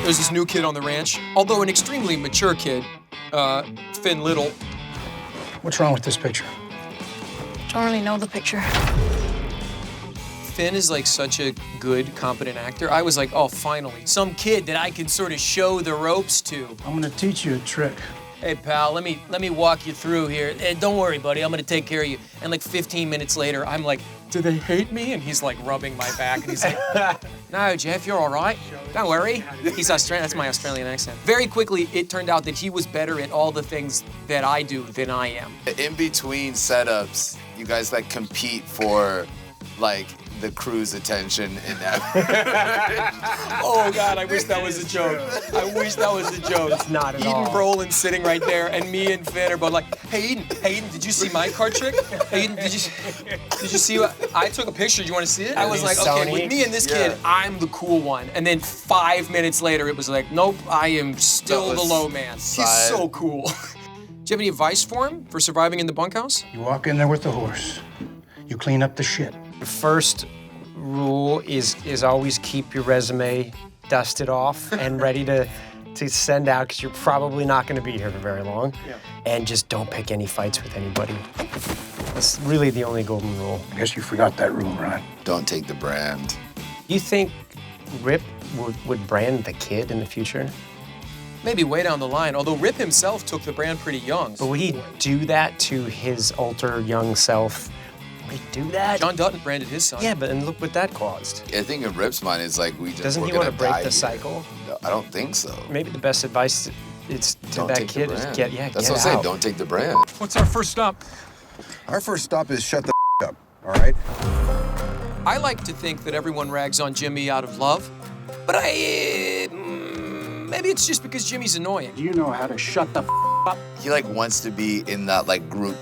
There's this new kid on the ranch, although an extremely mature kid, Finn Little. What's wrong with this picture? Don't really know the picture. Finn is like such a good, competent actor. I was like, oh, finally, some kid that I can sort of show the ropes to. I'm gonna teach you a trick. Hey, pal, let me walk you through here. Hey, don't worry, buddy, I'm gonna take care of you. And like 15 minutes later, I'm like, do they hate me? And he's like rubbing my back, and he's like, no, Jeff, you're all right. Don't worry. He's Australian, that's my Australian accent. Very quickly, it turned out that he was better at all the things that I do than I am. In between setups, you guys like compete for like the crew's attention in that. Oh God, I wish that was a joke. I wish that was a joke. It's not at all. Eden Brolin sitting right there, and me and Finn are both like, hey Eden, did you see my card trick? Hey Eden, did you see what, I took a picture, do you want to see it? I was like, okay, with me and this kid, I'm the cool one. And then 5 minutes later, it was like, nope, I am still the low man. He's so cool. Do you have any advice for him for surviving in the bunkhouse? You walk in there with the horse. You clean up the shit. The first rule is always keep your resume dusted off and ready to send out, because you're probably not going to be here for very long. Yeah. And just don't pick any fights with anybody. That's really the only golden rule. I guess you forgot that rule, Ron. Don't take the brand. You think Rip would brand the kid in the future? Maybe way down the line, although Rip himself took the brand pretty young. But would he do that to his older young self? Would he do that? John Dutton branded his son. Yeah, but and look what that caused. I think in Rip's mind, it's like Doesn't he want to break the cycle? No, I don't think so. Maybe the best advice to that kid is get out. That's what I'm saying, don't take the brand. What's our first stop? Our first stop is shut the up, all right? I like to think that everyone rags on Jimmy out of love, but maybe it's just because Jimmy's annoying. Do you know how to shut the up? He like wants to be in that like group,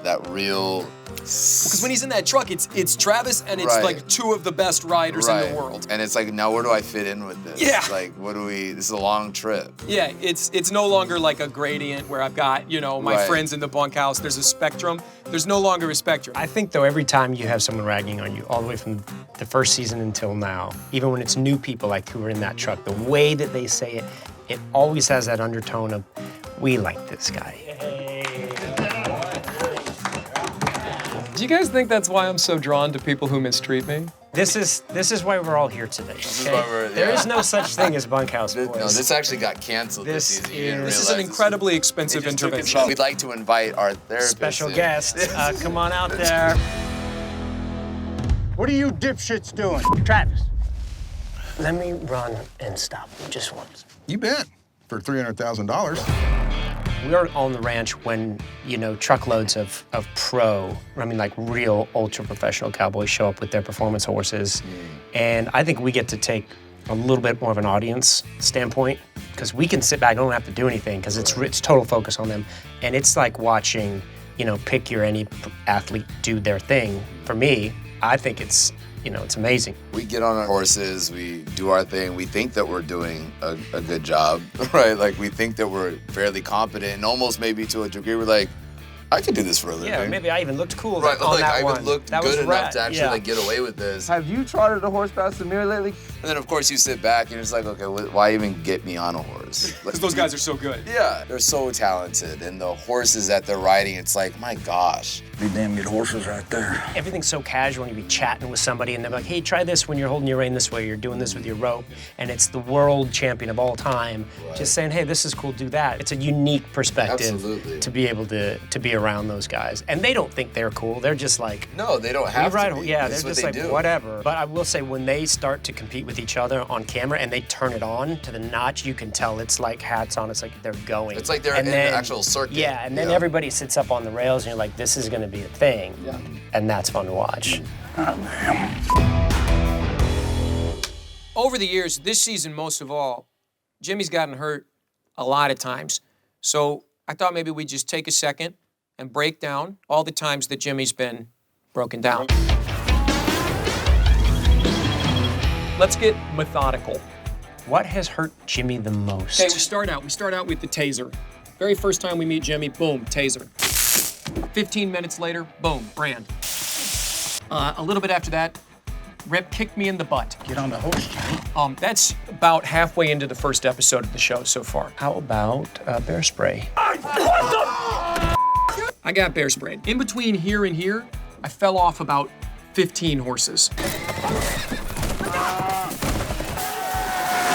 that real. Because when he's in that truck, it's Travis and it's like two of the best riders in the world. And it's like, now where do I fit in with this? Yeah. Like, this is a long trip. Yeah, it's no longer like a gradient where I've got, my friends in the bunkhouse. There's a spectrum. There's no longer a spectrum. I think, though, every time you have someone ragging on you, all the way from the first season until now, even when it's new people like who are in that truck, the way that they say it, it always has that undertone of, we like this guy. Do you guys think that's why I'm so drawn to people who mistreat me? This is why we're all here today. Okay? There is no such thing as Bunkhouse Boys. No, this actually got canceled this season. This is an incredibly expensive intervention. We'd like to invite our therapist. Special guest. Come on out there. What are you dipshits doing? Travis, let me run and stop just once. You bet. For $300,000. We were on the ranch when, truckloads of real ultra professional cowboys show up with their performance horses. And I think we get to take a little bit more of an audience standpoint, because we can sit back and don't have to do anything, because it's total focus on them. And it's like watching, pick your any athlete do their thing. For me, I think it's amazing. We get on our horses, we do our thing, we think that we're doing a good job, right? Like, we think that we're fairly competent, and almost maybe to a degree we're like, I could do this for a living. Yeah, maybe I even looked cool on like, that one. I even looked good enough to actually get away with this. Have you trotted a horse past the mirror lately? And then, of course, you sit back and you're just like, okay, why even get me on a horse? Because those guys are so good. Yeah, they're so talented. And the horses that they're riding, it's like, my gosh. Pretty damn good horses right there. Everything's so casual when you be chatting with somebody and they're like, hey, try this when you're holding your rein this way, you're doing this with your rope. And it's the world champion of all time. Just saying, hey, this is cool, do that. It's a unique perspective to be able to be around those guys. And they don't think they're cool. They're just like, no, they don't have to be. Yeah, they're just like, whatever. But I will say, when they start to compete with each other on camera and they turn it on to the notch, you can tell it's like hats on. It's like they're going. It's like they're in the actual circuit. Yeah, and then everybody sits up on the rails and you're like, this is going to be a thing. Yeah. And that's fun to watch. Over the years, this season most of all, Jimmy's gotten hurt a lot of times. So I thought maybe we'd just take a second and break down all the times that Jimmy's been broken down. Let's get methodical. What has hurt Jimmy the most? Okay, we start out with the taser. Very first time we meet Jimmy, boom, taser. 15 minutes later, boom, brand. A little bit after that, Rip kicked me in the butt. Get on the horse, Jimmy. That's about halfway into the first episode of the show so far. How about bear spray? I got bear sprayed. In between here and here, I fell off about 15 horses.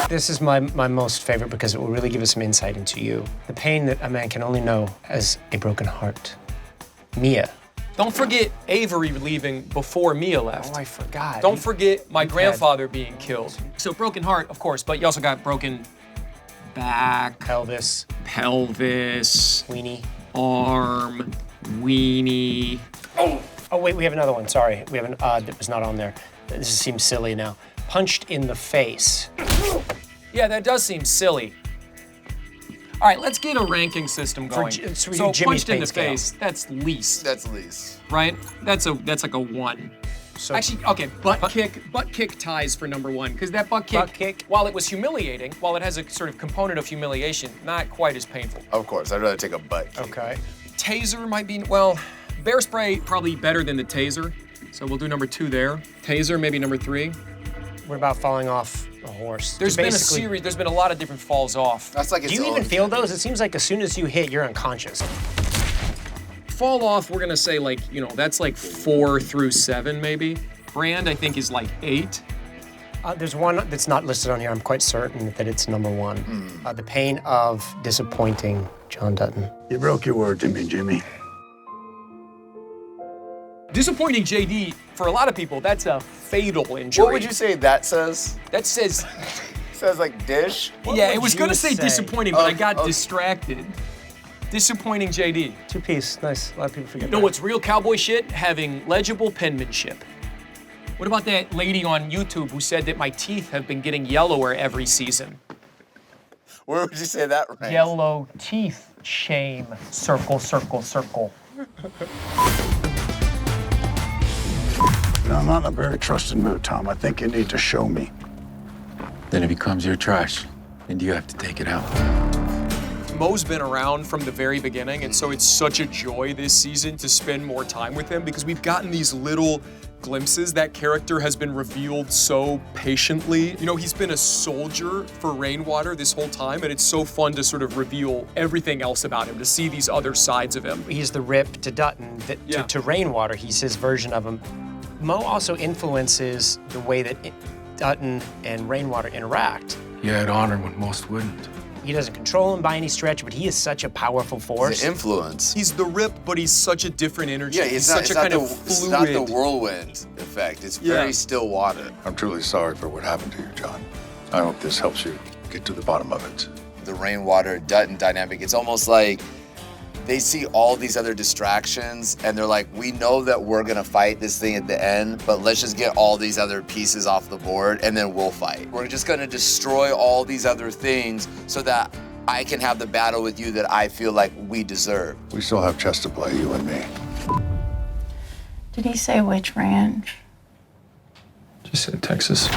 This is my most favorite because it will really give us some insight into you. The pain that a man can only know as a broken heart. Mia. Don't forget Avery leaving before Mia left. Oh, I forgot. Don't forget my grandfather being killed. So broken heart, of course, but you also got broken back, Pelvis, weenie, arm, weenie. Oh, wait, we have another one. Sorry, we have an that was not on there. This seems silly now. Punched in the face. Yeah, that does seem silly. All right, let's get a ranking system going. So Jimmy's punched in pain the scale. face, that's least, That's least. right? That's like a 1. So Actually, okay, butt kick ties for number 1, because that butt kick, while it was humiliating, while it has a sort of component of humiliation, not quite as painful. Of course, I'd rather take a butt kick. okay. Taser might be, well, bear spray probably better than the taser, so we'll do number 2 there. Taser, maybe number 3. What about falling off a horse? There's been a Basically- series, there's been a lot of different falls off. That's like its Do you own even feel thing. those? It seems like as soon as you hit, you're unconscious. Fall off, we're gonna say like, that's like 4 through 7 maybe. Brand, I think, is like 8. There's one that's not listed on here. I'm quite certain that it's number 1. The pain of disappointing John Dutton. You broke your word to me, Jimmy. Disappointing JD, for a lot of people, that's a fatal injury. What would you say that says? That says, It says like dish? yeah, it would was gonna you say say? disappointing, but I got okay. distracted. Disappointing JD. 2-piece, nice. A lot of people forget You know that. what's real cowboy shit? Having legible penmanship. What about that lady on YouTube who said that my teeth have been getting yellower every season? Where would you say that ranks? Yellow teeth, shame, circle, circle, circle. No, I'm not in a very trusting mood, Tom. I think you need to show me. Then it becomes your trash, and you have to take it out. Mo's been around from the very beginning, and so it's such a joy this season to spend more time with him because we've gotten these little glimpses. That character has been revealed so patiently. He's been a soldier for Rainwater this whole time, and it's so fun to sort of reveal everything else about him, to see these other sides of him. He's the Rip to Dutton, to Rainwater. He's his version of him. Mo also influences the way that Dutton and Rainwater interact. You had honor when most wouldn't. He doesn't control him by any stretch, but he is such a powerful force. It's an influence. He's the Rip, but he's such a different energy. Yeah, he's it's such a kind of it's not the fluid. whirlwind effect. It's Yeah. very still water. I'm truly sorry for what happened to you, John. I hope this helps you get to the bottom of it. The Rainwater Dutton dynamic, it's almost like they see all these other distractions and they're like, we know that we're gonna fight this thing at the end, but let's just get all these other pieces off the board and then we'll fight. We're just gonna destroy all these other things so that I can have the battle with you that I feel like we deserve. We still have chess to play, you and me. Did he say which ranch? Just said Texas.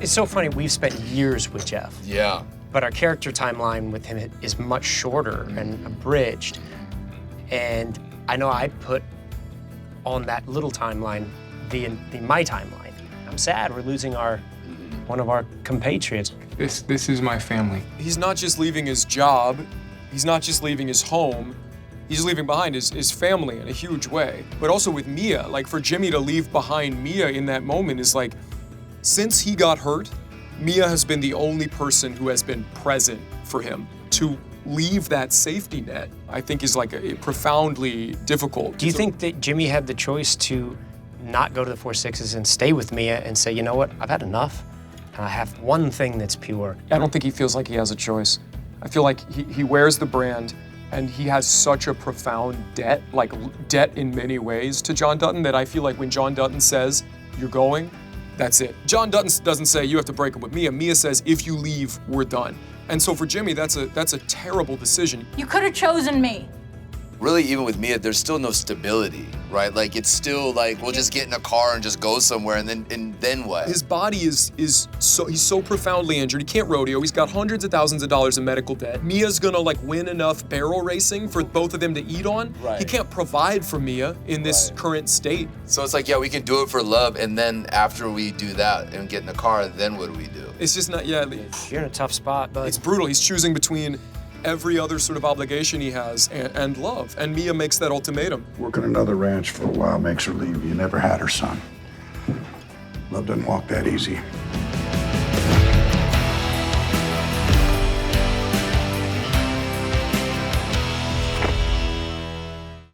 It's so funny, we've spent years with Jeff, Yeah. but our character timeline with him is much shorter and abridged. And I know I put on that little timeline the my timeline. I'm sad we're losing one of our compatriots. This is my family. He's not just leaving his job, he's not just leaving his home, he's leaving behind his family in a huge way. But also with Mia, like for Jimmy to leave behind Mia in that moment is like, since he got hurt, Mia has been the only person who has been present for him. To leave that safety net, I think is like a profoundly difficult. Do you think that Jimmy had the choice to not go to the 4-6s and stay with Mia and say, you know what, I've had enough, and I have one thing that's pure? I don't think he feels like he has a choice. I feel like he wears the brand and he has such a profound debt, like debt in many ways to John Dutton, that I feel like when John Dutton says, you're going, that's it. John Dutton doesn't say you have to break up with Mia. Mia says, if you leave, we're done. And so for Jimmy, that's a terrible decision. You could have chosen me. really, even with Mia, there's still no stability, right? Like, it's still like, we'll just get in a car and just go somewhere, and then what? His body is so, he's so profoundly injured. He can't rodeo. He's got hundreds of thousands of dollars in medical debt. Mia's gonna like win enough barrel racing for both of them to eat on. Right. He can't provide for Mia in this current state. So it's like, yeah, we can do it for love, and then after we do that and get in the car, then what do we do? It's just not, yeah. You're in a tough spot, but It's brutal. He's choosing between every other sort of obligation he has and love. And Mia makes that ultimatum. Working another ranch for a while makes her leave. You never had her, son. Love doesn't walk that easy.